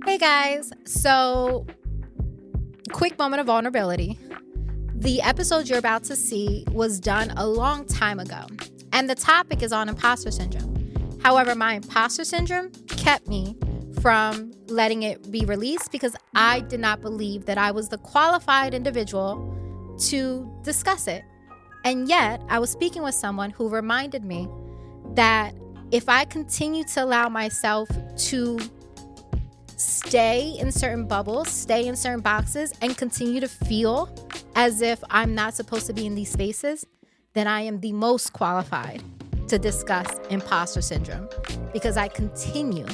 Hey guys, so quick moment of vulnerability. The episode you're about to see was done a long time ago, and the topic is on imposter syndrome. However, my imposter syndrome kept me from letting it be released because I did not believe that I was the qualified individual to discuss it. And yet, I was speaking with someone who reminded me that if I continue to allow myself to stay in certain bubbles, stay in certain boxes, and continue to feel as if I'm not supposed to be in these spaces, then I am the most qualified to discuss imposter syndrome because I continue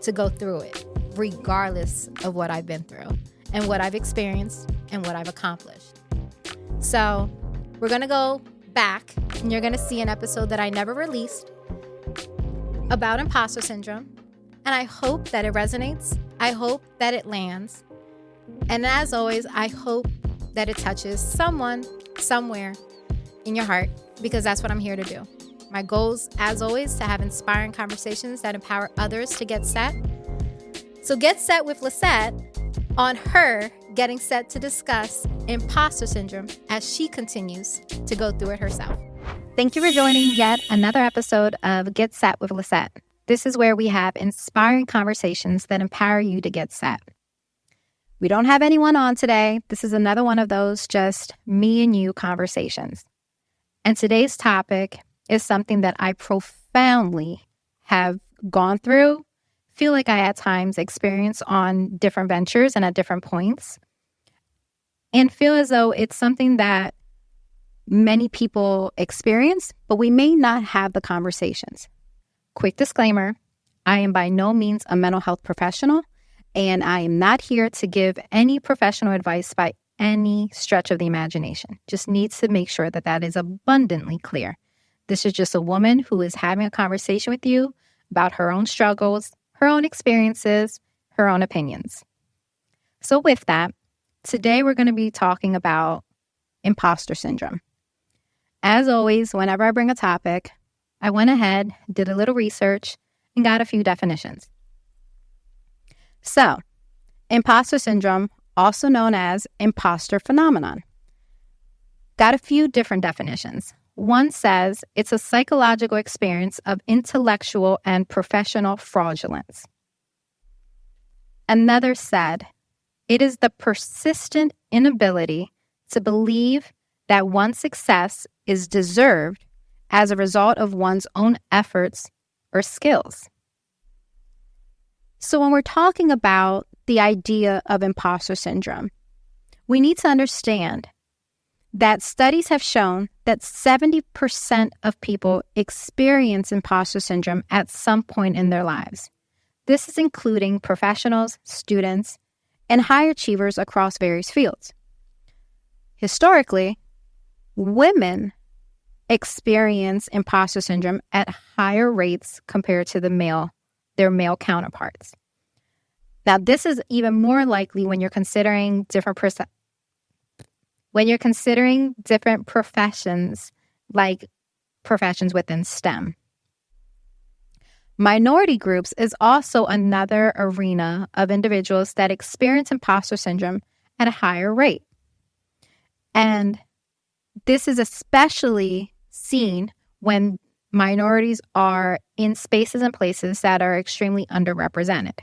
to go through it regardless of what I've been through and what I've experienced and what I've accomplished. So we're going to go back and you're going to see an episode that I never released about imposter syndrome. And I hope that it resonates. I hope that it lands. And as always, I hope that it touches someone, somewhere in your heart, because that's what I'm here to do. My goals, as always, to have inspiring conversations that empower others to get set. So get set with Lissette on her getting set to discuss imposter syndrome as she continues to go through it herself. Thank you for joining yet another episode of Get Set with Lissette. This is where we have inspiring conversations that empower you to get set. We don't have anyone on today. This is another one of those just me and you conversations. And today's topic is something that I profoundly have gone through, feel like I at times experience on different ventures and at different points, and feel as though it's something that many people experience, but we may not have the conversations. Quick disclaimer, I am by no means a mental health professional, and I am not here to give any professional advice by any stretch of the imagination. Just needs to make sure that that is abundantly clear. This is just a woman who is having a conversation with you about her own struggles, her own experiences, her own opinions. So with that, today we're going to be talking about imposter syndrome. As always, whenever I bring a topic, I went ahead, did a little research, and got a few definitions. So, imposter syndrome, also known as imposter phenomenon. Got a few different definitions. One says it's a psychological experience of intellectual and professional fraudulence. Another said it is the persistent inability to believe that one's success is deserved as a result of one's own efforts or skills. So when we're talking about the idea of imposter syndrome, we need to understand that studies have shown that 70% of people experience imposter syndrome at some point in their lives. This is including professionals, students, and high achievers across various fields. Historically, women experience imposter syndrome at higher rates compared to their male counterparts. Now, this is even more likely when you're considering different professions, like professions within STEM. Minority groups is also another arena of individuals that experience imposter syndrome at a higher rate. And this is especially seen when minorities are in spaces and places that are extremely underrepresented.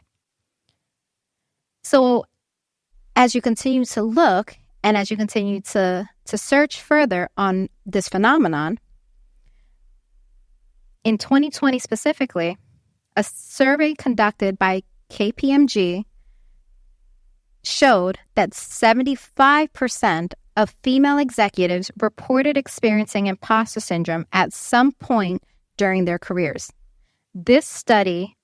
So as you continue to look and as you continue to search further on this phenomenon, in 2020 specifically, a survey conducted by KPMG showed that 75% of female executives reported experiencing imposter syndrome at some point during their careers. This study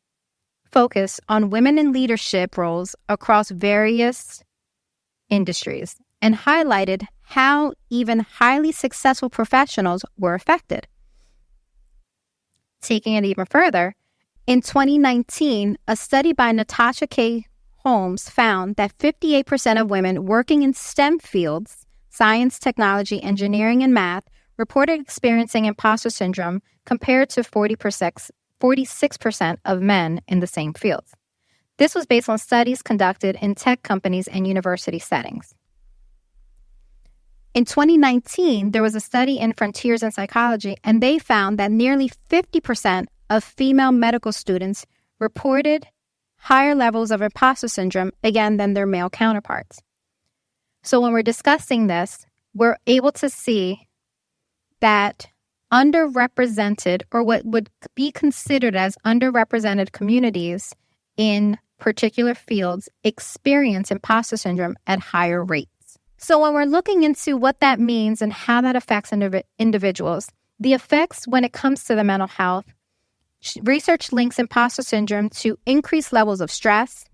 focused on women in leadership roles across various industries and highlighted how even highly successful professionals were affected. Taking it even further, in 2019, a study by Natasha K. Holmes found that 58% of women working in STEM fields, science, technology, engineering, and math, reported experiencing imposter syndrome compared to 46% of men in the same fields. This was based on studies conducted in tech companies and university settings. In 2019, there was a study in Frontiers in Psychology, and they found that nearly 50% of female medical students reported higher levels of imposter syndrome, again, than their male counterparts. So when we're discussing this, we're able to see that underrepresented, or what would be considered as underrepresented communities in particular fields, experience imposter syndrome at higher rates. So when we're looking into what that means and how that affects individuals, the effects when it comes to the mental health, research links imposter syndrome to increased levels of stress,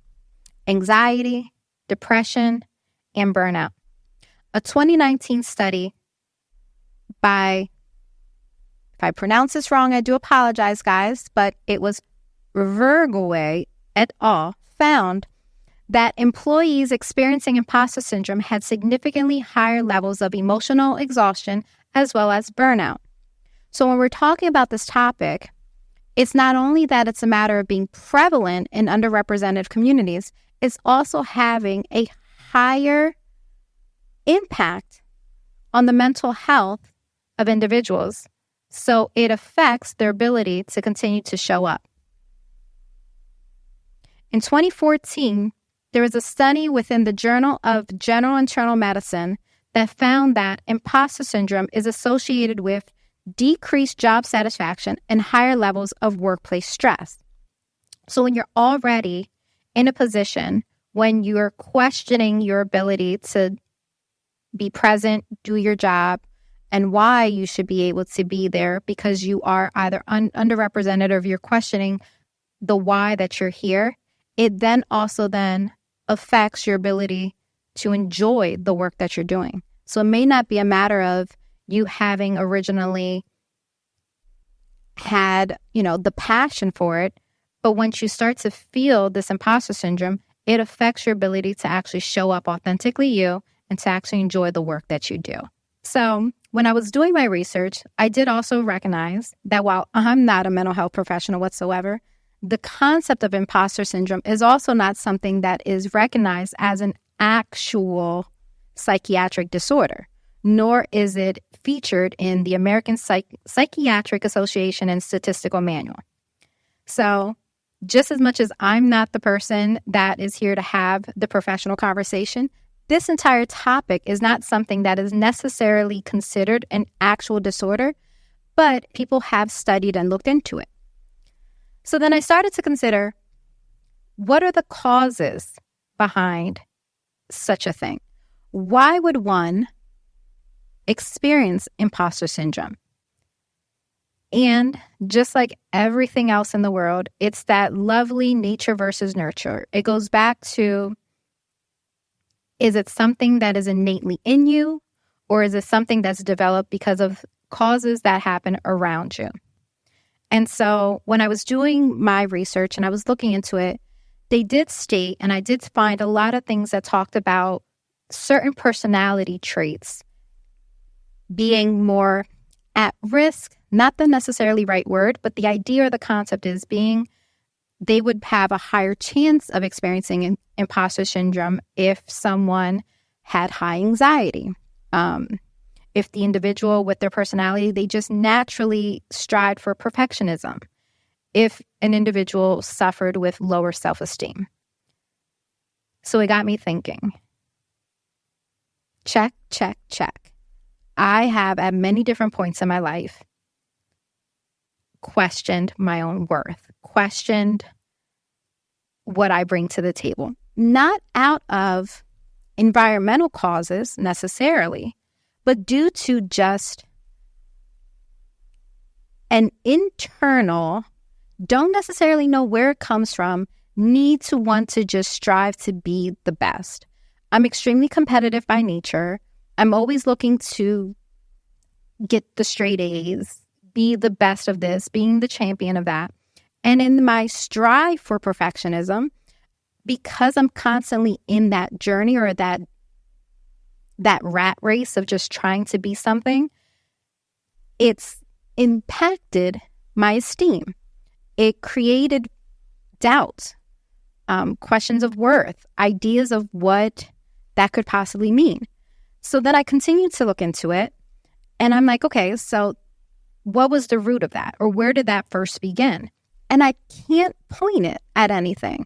anxiety, depression, and burnout. A 2019 study by, if I pronounce this wrong, I do apologize, guys, but it was Vergeway et al. Found that employees experiencing imposter syndrome had significantly higher levels of emotional exhaustion as well as burnout. So when we're talking about this topic, it's not only that it's a matter of being prevalent in underrepresented communities, it's also having a higher impact on the mental health of individuals. So it affects their ability to continue to show up. In 2014, there was a study within the Journal of General Internal Medicine that found that imposter syndrome is associated with decreased job satisfaction and higher levels of workplace stress. So when you're already in a position when you're questioning your ability to be present, do your job, and why you should be able to be there because you are either underrepresented or if you're questioning the why that you're here, it then also then affects your ability to enjoy the work that you're doing. So it may not be a matter of you having originally had, the passion for it, but once you start to feel this imposter syndrome, it affects your ability to actually show up authentically you and to actually enjoy the work that you do. So when I was doing my research, I did also recognize that while I'm not a mental health professional whatsoever, the concept of imposter syndrome is also not something that is recognized as an actual psychiatric disorder, nor is it featured in the American Psychiatric Association and Statistical Manual. So just as much as I'm not the person that is here to have the professional conversation, this entire topic is not something that is necessarily considered an actual disorder, but people have studied and looked into it. So then I started to consider, what are the causes behind such a thing? Why would one experience imposter syndrome? And just like everything else in the world, it's that lovely nature versus nurture. It goes back to, is it something that is innately in you, or is it something that's developed because of causes that happen around you? And so when I was doing my research and I was looking into it, they did state, and I did find a lot of things that talked about certain personality traits being more at risk, not the necessarily right word, but the idea or the concept is being, they would have a higher chance of experiencing imposter syndrome if someone had high anxiety. If the individual with their personality, they just naturally strive for perfectionism. If an individual suffered with lower self-esteem. So it got me thinking. Check, check, check. I have at many different points in my life questioned my own worth, questioned what I bring to the table. Not out of environmental causes necessarily, but due to just an internal, don't necessarily know where it comes from, need to want to just strive to be the best. I'm extremely competitive by nature. I'm always looking to get the straight A's, be the best of this, being the champion of that. And in my strive for perfectionism, because I'm constantly in that journey or that rat race of just trying to be something, it's impacted my esteem. It created doubt. questions of worth, ideas of what that could possibly mean. So then I continued to look into it, and I'm like, okay, so what was the root of that? Or where did that first begin? And I can't point it at anything.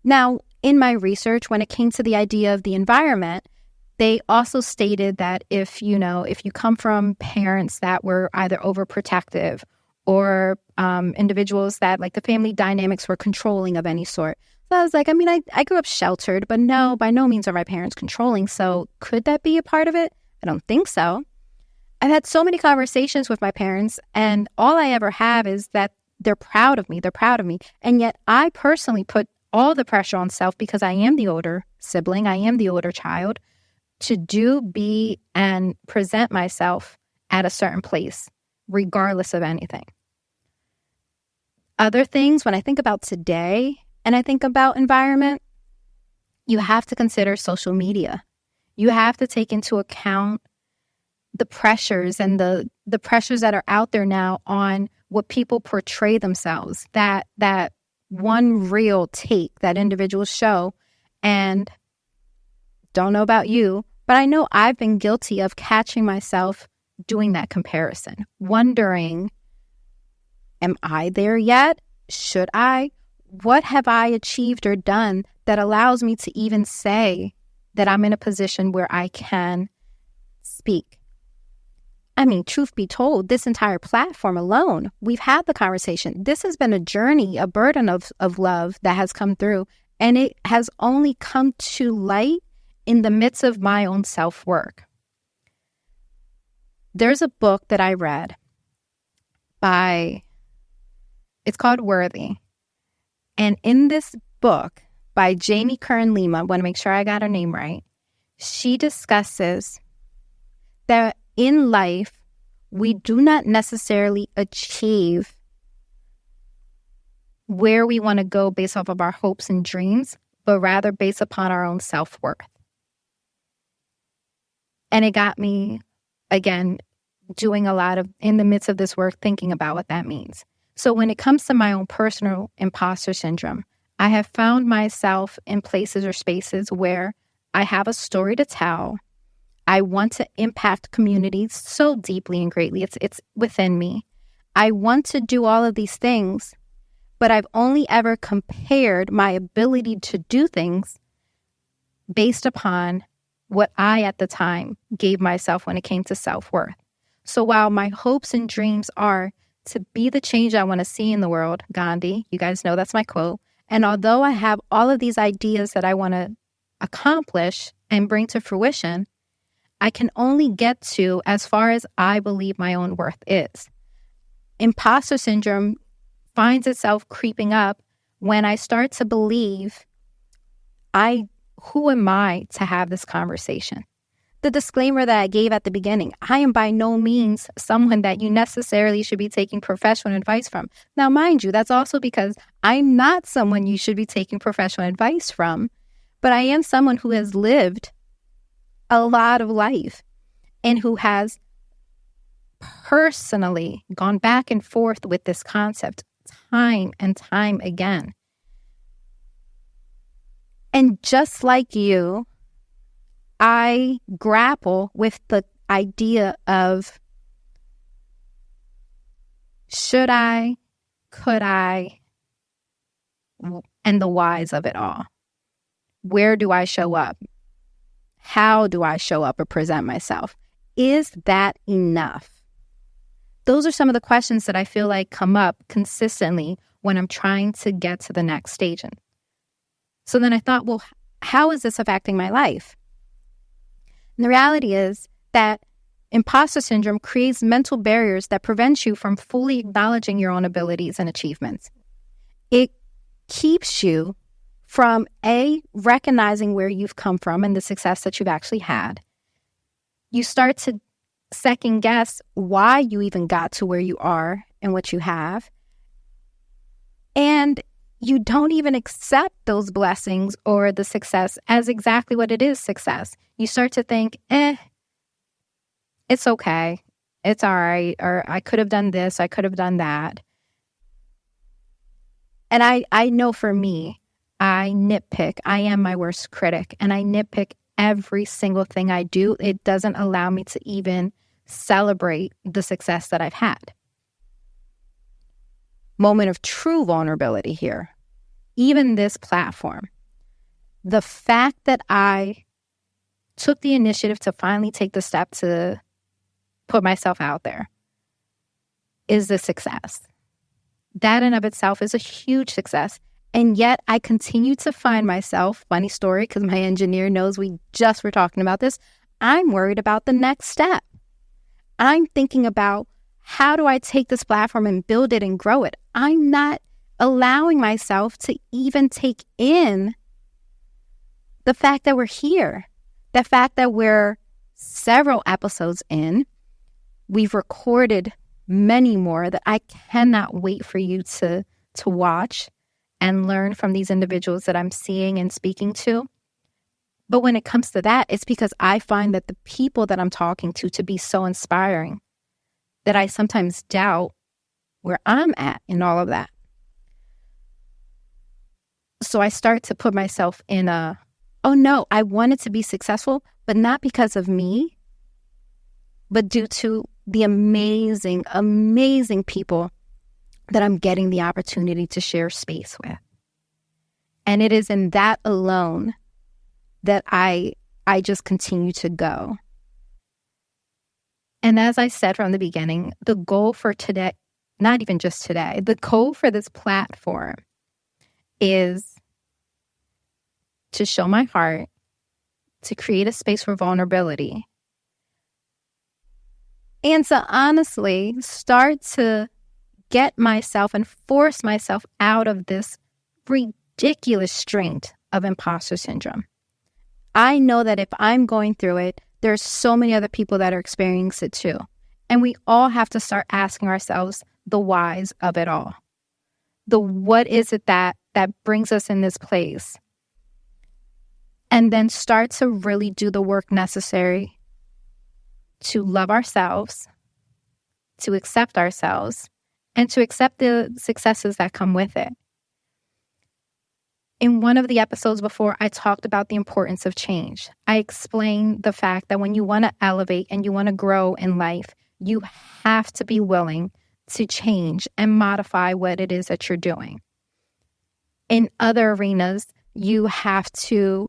Now, in my research, when it came to the idea of the environment, they also stated that if you come from parents that were either overprotective or individuals that like the family dynamics were controlling of any sort. So I was like, I grew up sheltered, but no, by no means are my parents controlling. So could that be a part of it? I don't think so. I've had so many conversations with my parents, and all I ever have is that they're proud of me. They're proud of me. And yet I personally put all the pressure on self because I am the older sibling. I am the older child to do, be, and present myself at a certain place, regardless of anything. Other things, when I think about today and I think about environment, you have to consider social media. You have to take into account the pressures and the pressures that are out there now on what people portray themselves, that one real take that individuals show. And don't know about you, but I know I've been guilty of catching myself doing that comparison, wondering, am I there yet? Should I? What have I achieved or done that allows me to even say that I'm in a position where I can speak? Truth be told, this entire platform alone, we've had the conversation. This has been a journey, a burden of love that has come through, and it has only come to light in the midst of my own self-work. There's a book that I read it's called Worthy. And in this book by Jamie Kern Lima, I want to make sure I got her name right, she discusses that in life, we do not necessarily achieve where we want to go based off of our hopes and dreams, but rather based upon our own self-worth. And it got me, again, doing a lot of, in the midst of this work, thinking about what that means. So when it comes to my own personal imposter syndrome, I have found myself in places or spaces where I have a story to tell. I want to impact communities so deeply and greatly. It's within me. I want to do all of these things, but I've only ever compared my ability to do things based upon what I at the time gave myself when it came to self-worth. So while my hopes and dreams are to be the change I want to see in the world, Gandhi, you guys know that's my quote. And although I have all of these ideas that I want to accomplish and bring to fruition, I can only get to as far as I believe my own worth is. Imposter syndrome finds itself creeping up when I start to believe, who am I to have this conversation? The disclaimer that I gave at the beginning, I am by no means someone that you necessarily should be taking professional advice from. Now, mind you, that's also because I'm not someone you should be taking professional advice from, but I am someone who has lived a lot of life and who has personally gone back and forth with this concept time and time again. And just like you, I grapple with the idea of should I, could I, and the whys of it all. Where do I show up? How do I show up or present myself? Is that enough? Those are some of the questions that I feel like come up consistently when I'm trying to get to the next stage. So then I thought, well, how is this affecting my life? And the reality is that imposter syndrome creates mental barriers that prevent you from fully acknowledging your own abilities and achievements. It keeps you from recognizing where you've come from and the success that you've actually had. You start to second guess why you even got to where you are and what you have. And you don't even accept those blessings or the success as exactly what it is, success. You start to think, it's okay. It's all right. Or I could have done this. I could have done that. And I know for me, I nitpick. I am my worst critic, and I nitpick every single thing I do. It doesn't allow me to even celebrate the success that I've had. Moment of true vulnerability here. Even this platform, the fact that I took the initiative to finally take the step to put myself out there is a success. That in of itself is a huge success. And yet I continue to find myself, funny story, because my engineer knows we just were talking about this, I'm worried about the next step. I'm thinking about, how do I take this platform and build it and grow it? I'm not allowing myself to even take in the fact that we're here, the fact that we're several episodes in. We've recorded many more that I cannot wait for you to watch and learn from these individuals that I'm seeing and speaking to. But when it comes to that, it's because I find that the people that I'm talking to be so inspiring that I sometimes doubt where I'm at in all of that. So I start to put myself in oh no, I wanted to be successful, but not because of me, but due to the amazing, amazing people that I'm getting the opportunity to share space with. And it is in that alone that I just continue to go. And as I said from the beginning, the goal for today, not even just today, the goal for this platform is to show my heart, to create a space for vulnerability, and to honestly start to get myself and force myself out of this ridiculous strength of imposter syndrome. I know that if I'm going through it, there's so many other people that are experiencing it too. And we all have to start asking ourselves the whys of it all. The what is it that brings us in this place? And then start to really do the work necessary to love ourselves, to accept ourselves, and to accept the successes that come with it. In one of the episodes before, I talked about the importance of change. I explained the fact that when you want to elevate and you want to grow in life, you have to be willing to change and modify what it is that you're doing. In other arenas, you have to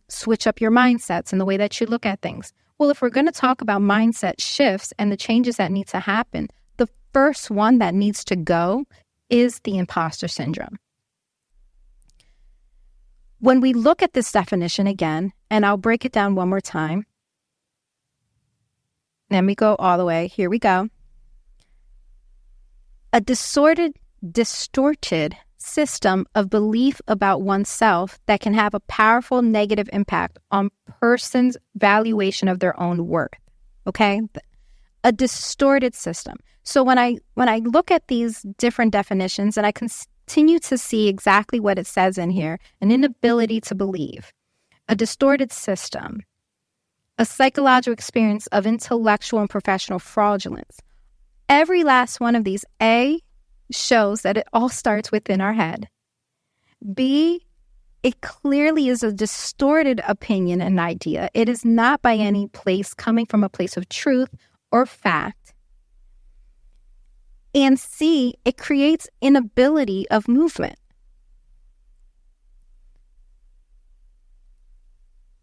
switch up your mindsets and the way that you look at things. Well, if we're going to talk about mindset shifts and the changes that need to happen, the first one that needs to go is the imposter syndrome. When we look at this definition again, and I'll break it down one more time. Let me go all the way. Here we go. A distorted system of belief about oneself that can have a powerful negative impact on person's valuation of their own worth. Okay? A distorted system. So when I look at these different definitions and I continue to see exactly what it says in here, an inability to believe, a distorted system, a psychological experience of intellectual and professional fraudulence. Every last one of these, A, shows that it all starts within our head. B, it clearly is a distorted opinion and idea. It is not by any place coming from a place of truth or fact. And C, it creates inability of movement.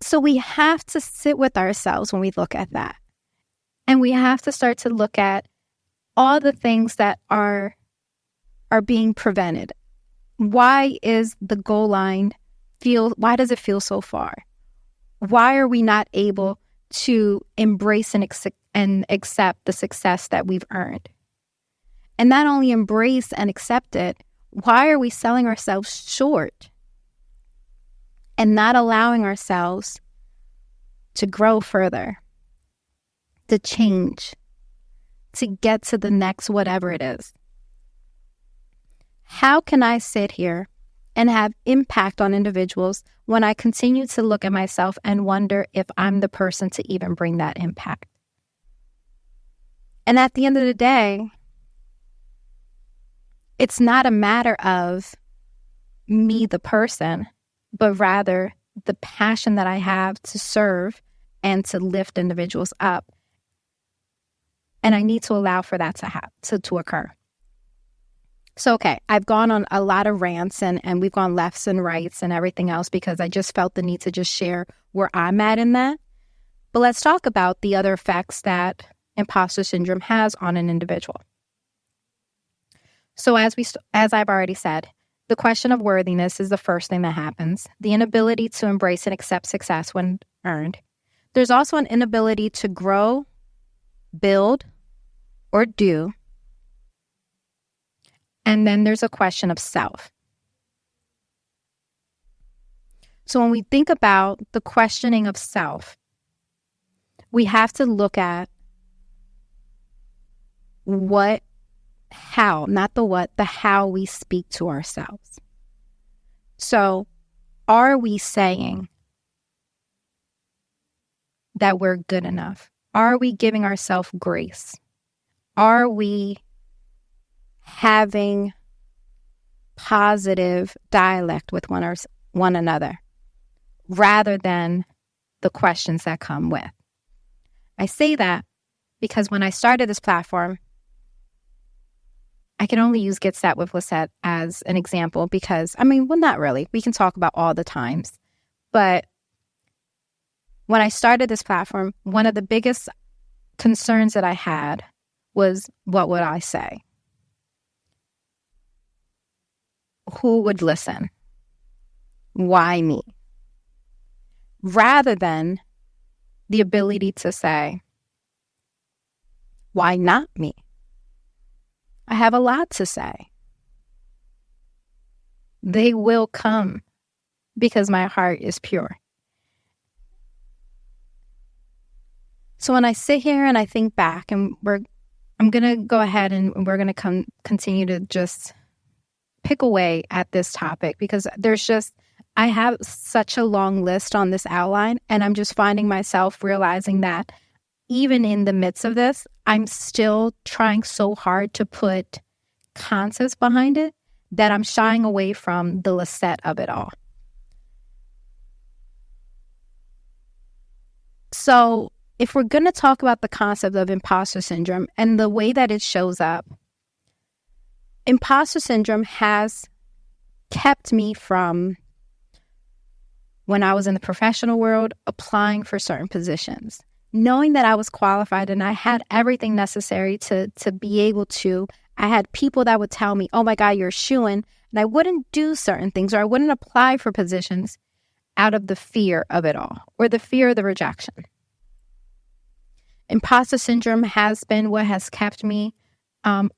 So we have to sit with ourselves when we look at that. And we have to start to look at all the things that are being prevented. Why is the goal line why does it feel so far? Why are we not able to embrace and accept the success that we've earned? And not only embrace and accept it, why are we selling ourselves short and not allowing ourselves to grow further, to change, to get to the next whatever it is? How can I sit here and have impact on individuals when I continue to look at myself and wonder if I'm the person to even bring that impact? And at the end of the day, it's not a matter of me, the person. but rather the passion that I have to serve and to lift individuals up. And I need to allow for that to occur. So, okay, I've gone on a lot of rants and we've gone lefts and rights and everything else because I just felt the need to just share where I'm at in that. But let's talk about the other effects that imposter syndrome has on an individual. So as I've already said, the question of worthiness is the first thing that happens. The inability to embrace and accept success when earned. There's also an inability to grow, build, or do. And then there's a question of self. So when we think about the questioning of self, we have to look at the how we speak to ourselves. So are we saying that we're good enough? Are we giving ourselves grace? Are we having positive dialect with one another rather than the questions that come with? I say that because when I started this platform, I can only use GetSetWithLissette as an example because, not really. We can talk about all the times. But when I started this platform, one of the biggest concerns that I had was, what would I say? Who would listen? Why me? Rather than the ability to say, why not me? I have a lot to say. They will come because my heart is pure. So when I sit here and I think back, and I'm going to go ahead and we're going to continue to just pick away at this topic because I have such a long list on this outline, and I'm just finding myself realizing that even in the midst of this, I'm still trying so hard to put concepts behind it that I'm shying away from the Lissette of it all. So if we're going to talk about the concept of imposter syndrome and the way that it shows up, imposter syndrome has kept me from, when I was in the professional world, applying for certain positions. Knowing that I was qualified and I had everything necessary to be able to, I had people that would tell me, oh my God, you're a shoo-in, and I wouldn't do certain things or I wouldn't apply for positions out of the fear of it all or the fear of the rejection. Imposter syndrome has been what has kept me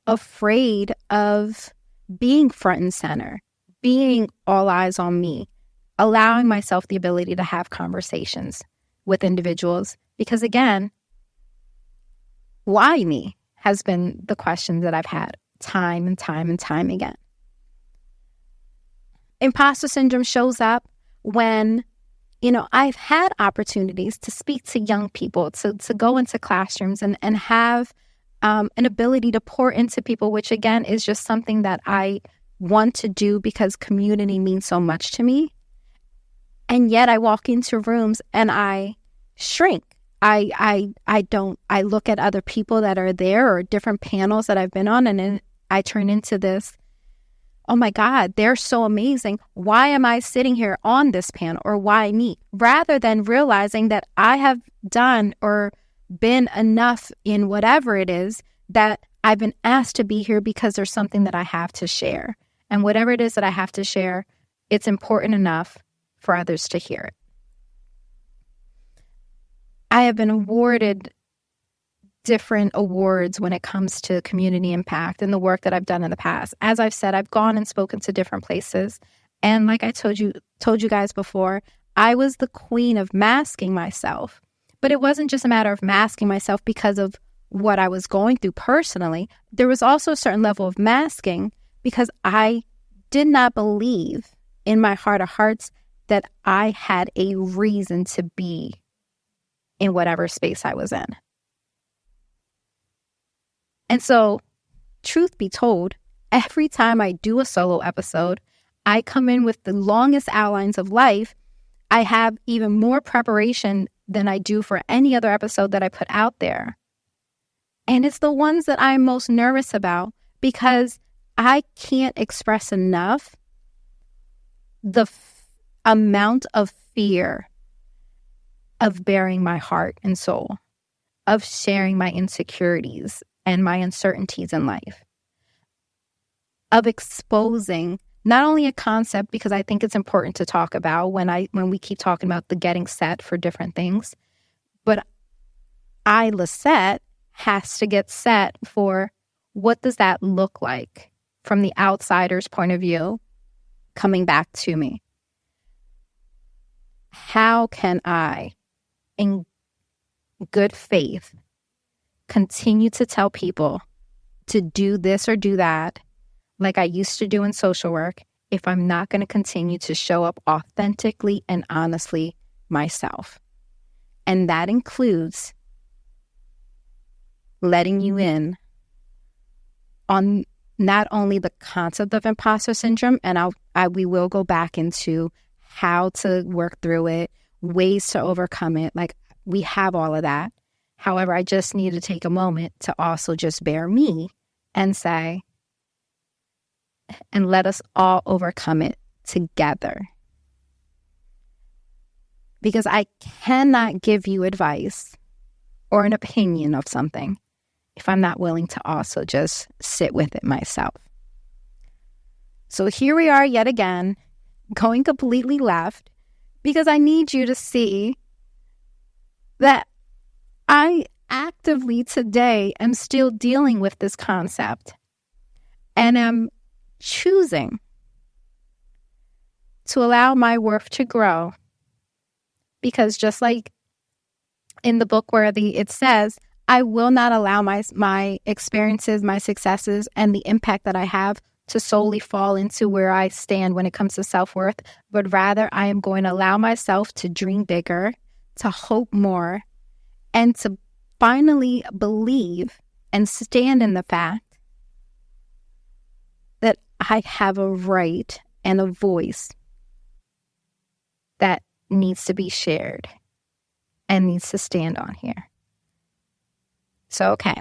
afraid of being front and center, being all eyes on me, allowing myself the ability to have conversations with individuals. Because again, why me has been the question that I've had time and time and time again. Imposter syndrome shows up when, I've had opportunities to speak to young people, to go into classrooms and have an ability to pour into people, which again is just something that I want to do because community means so much to me. And yet I walk into rooms and I shrink. I look at other people that are there or different panels that I've been on, and then I turn into this, oh my God, they're so amazing. Why am I sitting here on this panel, or why me? Rather than realizing that I have done or been enough in whatever it is that I've been asked to be here because there's something that I have to share. And whatever it is that I have to share, it's important enough for others to hear it. I have been awarded different awards when it comes to community impact and the work that I've done in the past. As I've said, I've gone and spoken to different places. And like I told you guys before, I was the queen of masking myself. But it wasn't just a matter of masking myself because of what I was going through personally. There was also a certain level of masking because I did not believe in my heart of hearts that I had a reason to be in whatever space I was in. And so, truth be told, every time I do a solo episode, I come in with the longest outlines of life. I have even more preparation than I do for any other episode that I put out there. And it's the ones that I'm most nervous about because I can't express enough the amount of fear of bearing my heart and soul, of sharing my insecurities and my uncertainties in life, of exposing not only a concept, because I think it's important to talk about when we keep talking about the getting set for different things, but Lissette has to get set for what does that look like from the outsider's point of view coming back to me. How can I, in good faith, continue to tell people to do this or do that like I used to do in social work if I'm not going to continue to show up authentically and honestly myself? And that includes letting you in on not only the concept of imposter syndrome, and we will go back into how to work through it, ways to overcome it. Like, we have all of that. However, I just need to take a moment to also just bear me and say, and let us all overcome it together. Because I cannot give you advice or an opinion of something if I'm not willing to also just sit with it myself. So here we are yet again, going completely left, because I need you to see that I actively today am still dealing with this concept and am choosing to allow my worth to grow. Because just like in the book where it says, I will not allow my experiences, my successes, and the impact that I have to solely fall into where I stand when it comes to self-worth, but rather I am going to allow myself to dream bigger, to hope more, and to finally believe and stand in the fact that I have a right and a voice that needs to be shared and needs to stand on here. So, okay,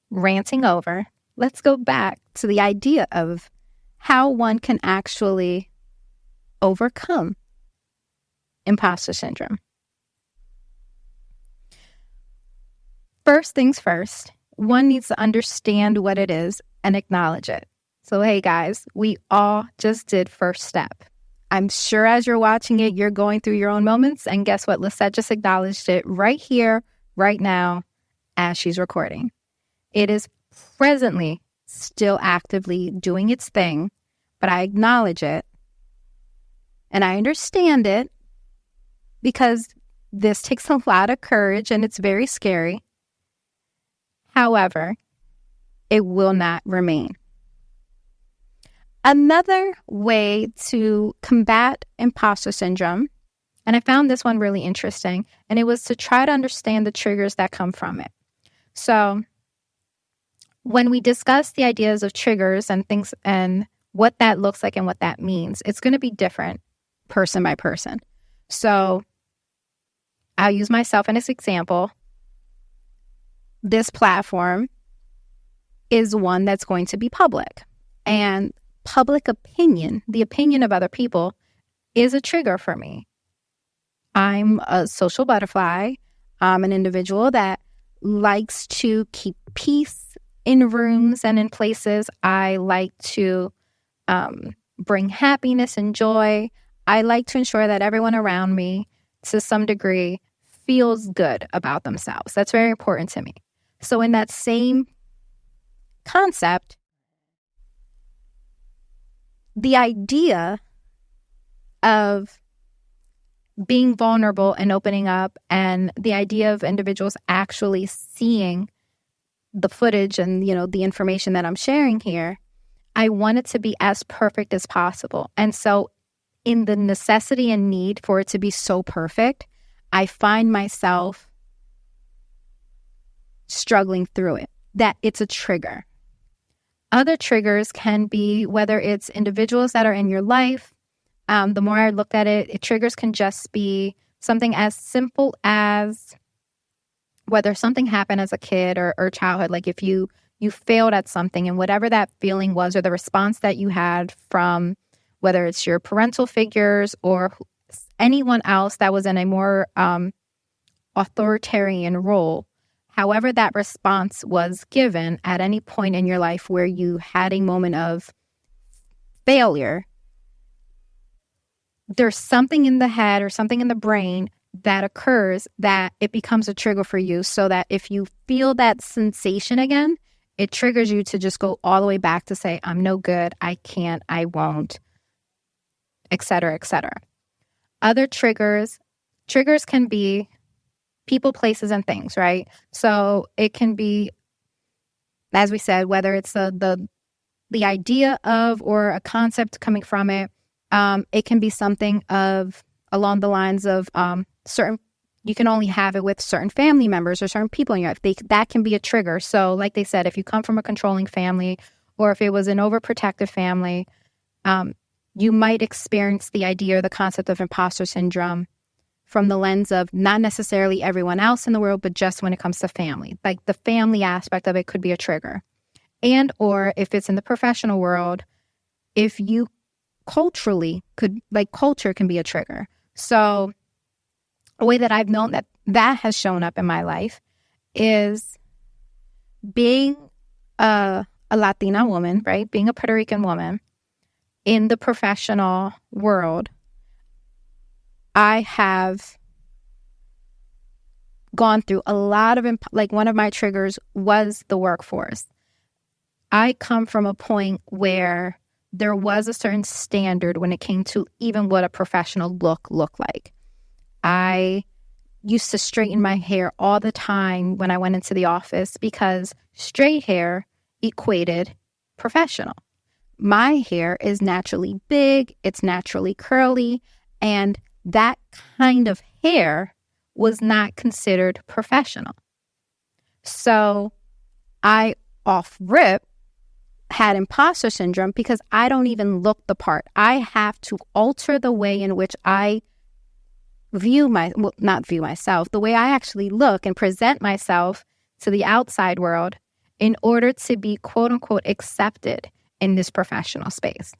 ranting over, let's go back to the idea of how one can actually overcome imposter syndrome. First things first, one needs to understand what it is and acknowledge it. So, hey guys, we all just did first step. I'm sure as you're watching it, you're going through your own moments. And guess what? Lissette just acknowledged it right here, right now, as she's recording. It is presently still actively doing its thing, but I acknowledge it and I understand it because this takes a lot of courage and it's very scary. However, it will not remain. Another way to combat imposter syndrome, and I found this one really interesting, and it was to try to understand the triggers that come from it. So when we discuss the ideas of triggers and things and what that looks like and what that means, it's going to be different person by person. So I'll use myself as an example. This platform is one that's going to be public, and public opinion, the opinion of other people, is a trigger for me. I'm a social butterfly. I'm an individual that likes to keep peace in rooms and in places. I like to bring happiness and joy. I like to ensure that everyone around me, to some degree, feels good about themselves. That's very important to me. So in that same concept, the idea of being vulnerable and opening up, and the idea of individuals actually seeing the footage and, the information that I'm sharing here, I want it to be as perfect as possible. And so in the necessity and need for it to be so perfect, I find myself struggling through it, that it's a trigger. Other triggers can be whether it's individuals that are in your life. The more I looked at it, triggers can just be something as simple as whether something happened as a kid or childhood, like if you failed at something and whatever that feeling was or the response that you had from whether it's your parental figures or anyone else that was in a more authoritarian role, however that response was given at any point in your life where you had a moment of failure, there's something in the head or something in the brain that occurs that it becomes a trigger for you, so that if you feel that sensation again, it triggers you to just go all the way back to say, I'm no good, I can't, I won't, etc., etc. Other triggers can be people, places, and things, right? So it can be, as we said, whether it's the idea of or a concept coming from it. It can be something of along the lines of certain, you can only have it with certain family members or certain people in your life. That can be a trigger. So like they said, if you come from a controlling family or if it was an overprotective family, you might experience the idea or the concept of imposter syndrome from the lens of not necessarily everyone else in the world, but just when it comes to family. Like the family aspect of it could be a trigger. And or if it's in the professional world, if you culturally culture can be a trigger. So a way that I've known that has shown up in my life is being a Latina woman, right? Being a Puerto Rican woman in the professional world. I have gone through a lot of, one of my triggers was the workforce. I come from a point where there was a certain standard when it came to even what a professional looked like. I used to straighten my hair all the time when I went into the office because straight hair equated professional. My hair is naturally big, it's naturally curly, and that kind of hair was not considered professional. So I off rip had imposter syndrome because I don't even look the part. I have to alter the way in which I not view myself, the way I actually look and present myself to the outside world in order to be quote unquote accepted in this professional space.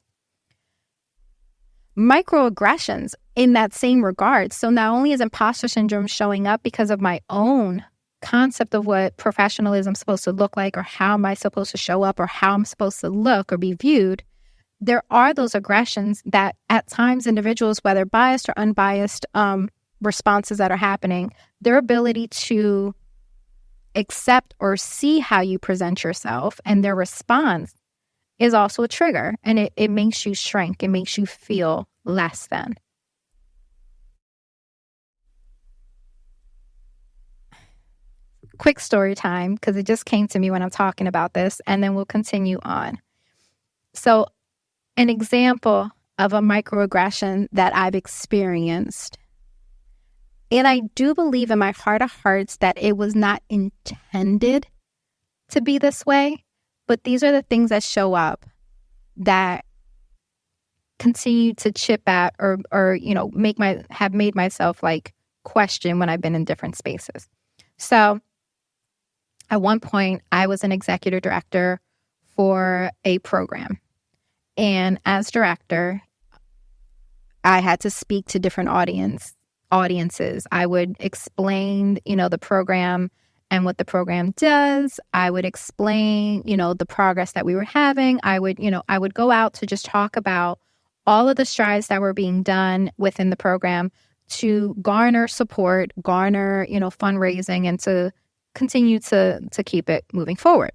Microaggressions in that same regard. So not only is imposter syndrome showing up because of my own concept of what professionalism is supposed to look like or how am I supposed to show up or how I'm supposed to look or be viewed, there are those aggressions that at times individuals, whether biased or unbiased responses that are happening, their ability to accept or see how you present yourself and their response is also a trigger. And it makes you shrink. It makes you feel less than. Quick story time, because it just came to me when I'm talking about this, and then we'll continue on. So an example of a microaggression that I've experienced, and I do believe in my heart of hearts that it was not intended to be this way, but these are the things that show up that continue to chip at or have made myself question when I've been in different spaces. So at one point, I was an executive director for a program. And as director, I had to speak to different audiences. I would explain, the program and what the program does. I would explain, the progress that we were having. I would go out to just talk about all of the strides that were being done within the program to garner support, fundraising, and to continue to keep it moving forward.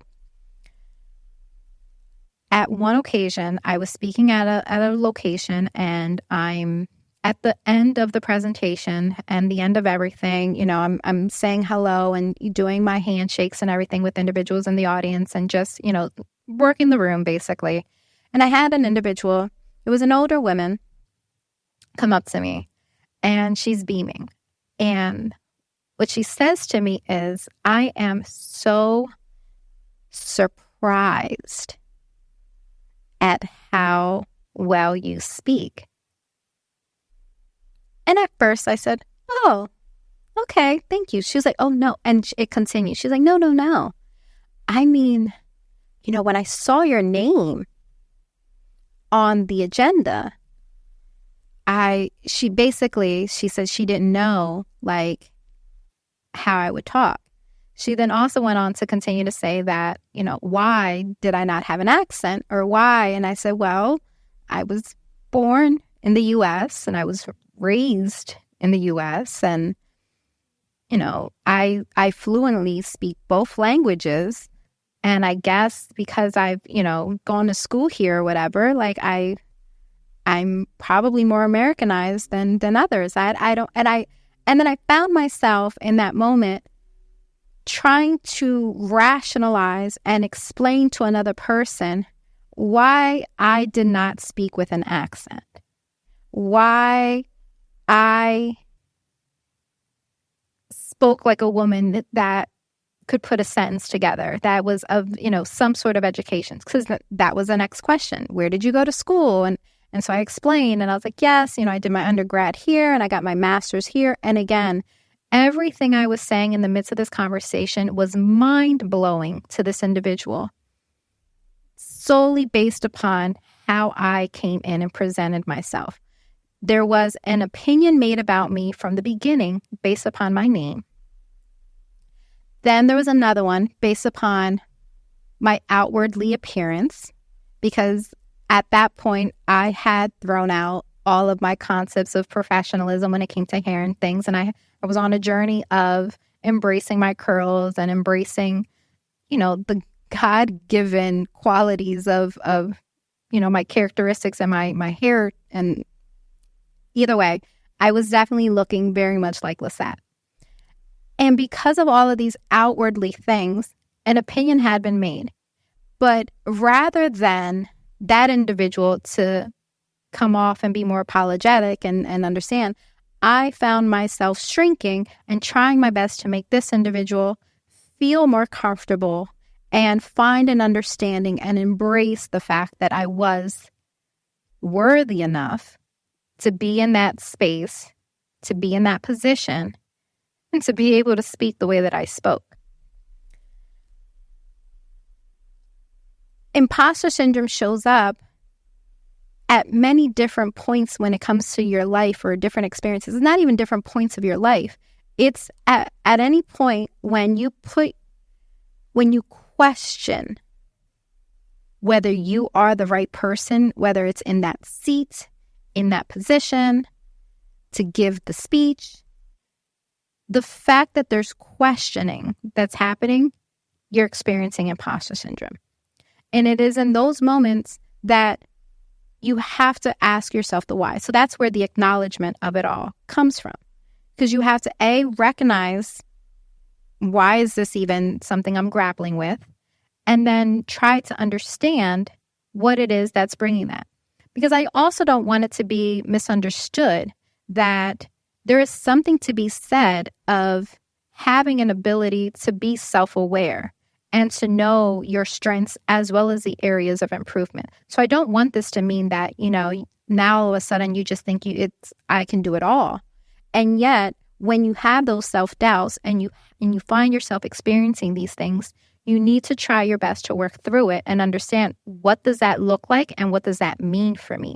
At one occasion, I was speaking at a location, and I'm at the end of the presentation and the end of everything. I'm saying hello and doing my handshakes and everything with individuals in the audience and just, working the room basically. And I had an individual, it was an older woman, come up to me, and she's beaming. And what she says to me is, I am so surprised at how well you speak. And at first I said, oh, okay, thank you. She was like, oh, no. And it continued. She's like, no, no, no. I mean, when I saw your name on the agenda, she said she didn't know like how I would talk. She then also went on to continue to say that, why did I not have an accent or why? And I said, well, I was born in the U.S. and I was raised in the U.S. and, I fluently speak both languages. And I guess because I've, gone to school here or whatever, like I'm probably more Americanized than others. And then I found myself in that moment trying to rationalize and explain to another person why I did not speak with an accent, why I spoke like a woman that could put a sentence together that was of, some sort of education. Because that was the next question. Where did you go to school? And so I explained, and I was like, yes, I did my undergrad here, and I got my master's here. And again, everything I was saying in the midst of this conversation was mind-blowing to this individual, solely based upon how I came in and presented myself. There was an opinion made about me from the beginning based upon my name. Then there was another one based upon my outwardly appearance, because at that point I had thrown out all of my concepts of professionalism when it came to hair and things. And I was on a journey of embracing my curls and embracing, the God-given qualities of my characteristics and my hair. And either way, I was definitely looking very much like Lissette. And because of all of these outwardly things, an opinion had been made. But rather than that individual to come off and be more apologetic and understand, I found myself shrinking and trying my best to make this individual feel more comfortable and find an understanding and embrace the fact that I was worthy enough to be in that space, to be in that position, and to be able to speak the way that I spoke. Imposter syndrome shows up at many different points when it comes to your life or different experiences. It's not even different points of your life. It's at any point when you question whether you are the right person, whether it's in that seat, in that position, to give the speech. The fact that there's questioning that's happening, you're experiencing imposter syndrome. And it is in those moments that you have to ask yourself the why. So that's where the acknowledgement of it all comes from. Because you have to, recognize why is this even something I'm grappling with? And then try to understand what it is that's bringing that. Because I also don't want it to be misunderstood that there is something to be said of having an ability to be self-aware and to know your strengths as well as the areas of improvement. So I don't want this to mean that, now all of a sudden you just think I can do it all. And yet, when you have those self-doubts and you find yourself experiencing these things, you need to try your best to work through it and understand, what does that look like and what does that mean for me?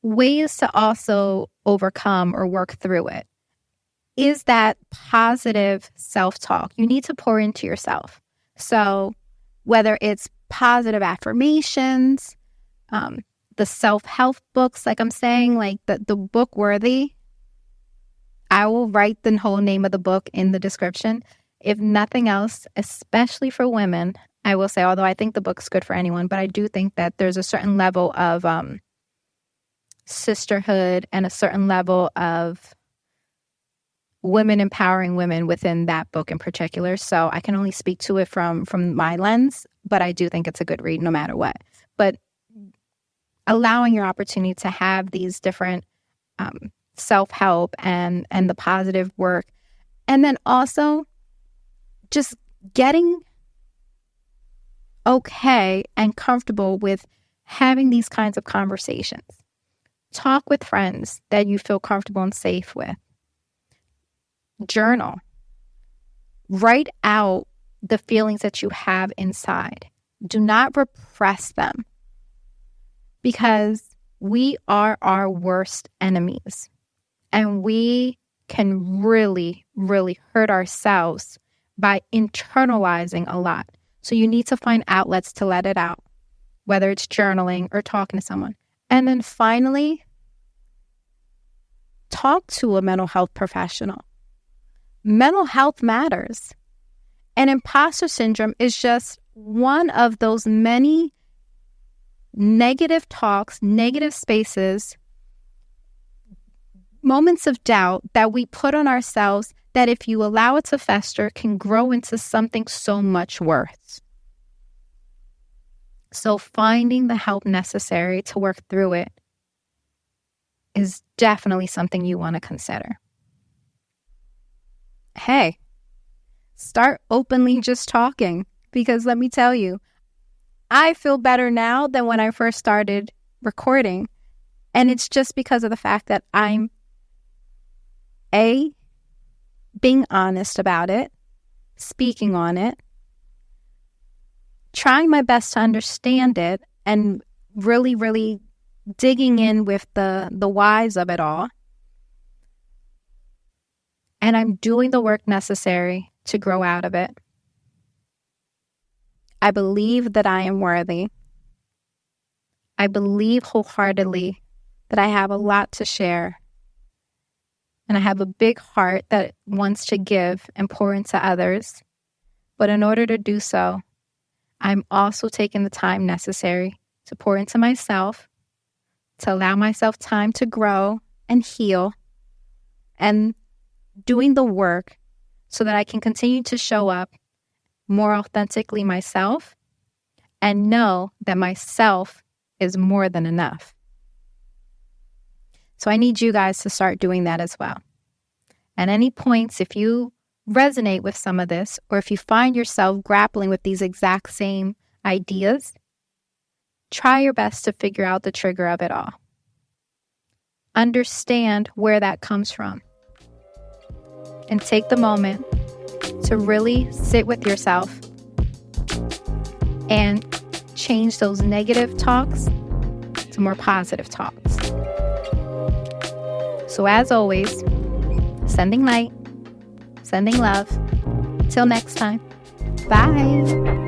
Ways to also overcome or work through it is that positive self-talk. You need to pour into yourself. So whether it's positive affirmations, the self-help books, like I'm saying, like the book Worthy, I will write the whole name of the book in the description. If nothing else, especially for women, I will say, although I think the book's good for anyone, but I do think that there's a certain level of sisterhood and a certain level of women empowering women within that book in particular. So I can only speak to it from my lens, but I do think it's a good read no matter what. But allowing your opportunity to have these different self-help and the positive work, and then also just getting okay and comfortable with having these kinds of conversations. Talk with friends that you feel comfortable and safe with. Journal. Write out the feelings that you have inside. Do not repress them, because we are our worst enemies, and we can really, really hurt ourselves by internalizing a lot. So you need to find outlets to let it out, whether it's journaling or talking to someone. And then finally, talk to a mental health professional. Mental health matters. And imposter syndrome is just one of those many negative talks, negative spaces, moments of doubt that we put on ourselves that, if you allow it to fester, can grow into something so much worse. So finding the help necessary to work through it is definitely something you want to consider. Hey, start openly just talking, because let me tell you, I feel better now than when I first started recording. And it's just because of the fact that I'm being honest about it, speaking on it, trying my best to understand it, and really, really digging in with the whys of it all. And I'm doing the work necessary to grow out of it. I believe that I am worthy. I believe wholeheartedly that I have a lot to share. And I have a big heart that wants to give and pour into others. But in order to do so, I'm also taking the time necessary to pour into myself, to allow myself time to grow and heal, and doing the work so that I can continue to show up more authentically myself and know that myself is more than enough. So I need you guys to start doing that as well. At any points, if you resonate with some of this, or if you find yourself grappling with these exact same ideas, try your best to figure out the trigger of it all. Understand where that comes from. And take the moment to really sit with yourself and change those negative talks to more positive talks. So as always, sending light, sending love. Till next time. Bye.